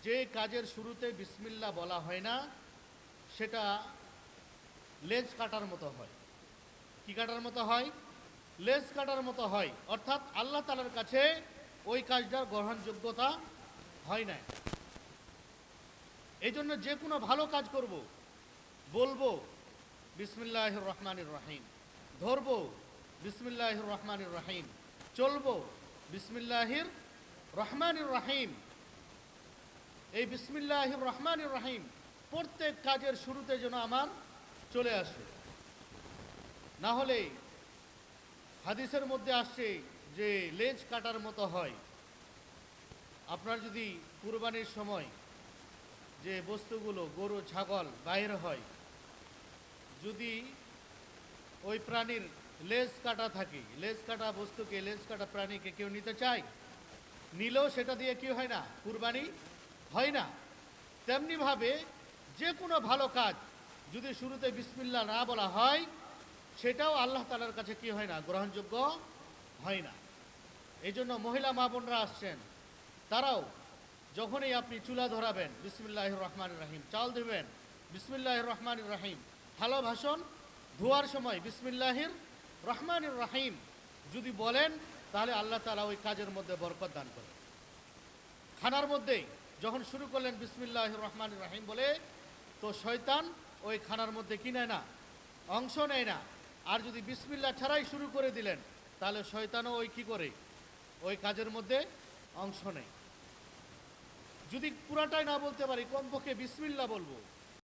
যে কাজের শুরুতে বিসমিল্লাহ বলা হয় না সেটা লেজ কাটার মতো হয়। কি কাটার মতো হয়? লেজ কাটার মতো হয়, অর্থাৎ আল্লাহ তাআলার কাছে ওই কাজটার গ্রহণযোগ্যতা হয় না। এই জন্য যে কোনো ভালো কাজ করব, বলবো বিসমিল্লাহির রহমানির রহিম, ধরবো বিসমিল্লাহির রহমানির রহিম, চলবো বিসমিল্লাহির রহমানির রহিম। এই বিসমিল্লাহির রহমানির রহিম প্রত্যেক কাজের শুরুতে যেন আমার চলে আসে। না হলে হাদিসের মধ্যে আসছে যে লেজ কাটার মতো হয়। আপনার যদি কুরবানির সময় যে বস্তুগুলো গরু ছাগল বাইর হয়, যদি ওই প্রাণীর লেজ কাটা থাকে, লেজ কাটা বস্তুকে, লেজ কাটা প্রাণীকে কেউ নিতে চায়, নিলেও সেটা দিয়ে কি হয় না? কুরবানি হয় না। তেমনিভাবে যে কোনো ভালো কাজ যদি শুরুতে বিসমিল্লাহ না বলা হয়, সেটাও আল্লাহ তাআলার কাছে কি হয় না? গ্রহণযোগ্য হয় না। এই জন্য মহিলা মা বোনরা আসছেন, তারাও যখনই আপনি চুলা ধরাবেন বিসমিল্লাহির রহমানির রহিম, চাল দেবেন বিসমিল্লাহির রহমানির রহিম, থালা বাসন ধোয়ার সময় বিসমিল্লাহির রহমানির রহিম যদি বলেন, তাহলে আল্লাহ তাআলা ওই কাজের মধ্যে বরকত দান করেন। খানার মধ্যে যখন শুরু করলেন বিসমিল্লাহির রহমানির রহিম বলে, তো শয়তান ওই খানার মধ্যে কি নেয় না? অংশ নেয় না। আর যদি বিসমিল্লাহ ছাড়াই শুরু করে দিলেন, তাহলে শয়তানও ওই কি করে? ওই কাজের মধ্যে অংশ নেয়। যদি পুরাটাই না বলতে পারি, কমপক্ষে বিসমিল্লাহ বলবো।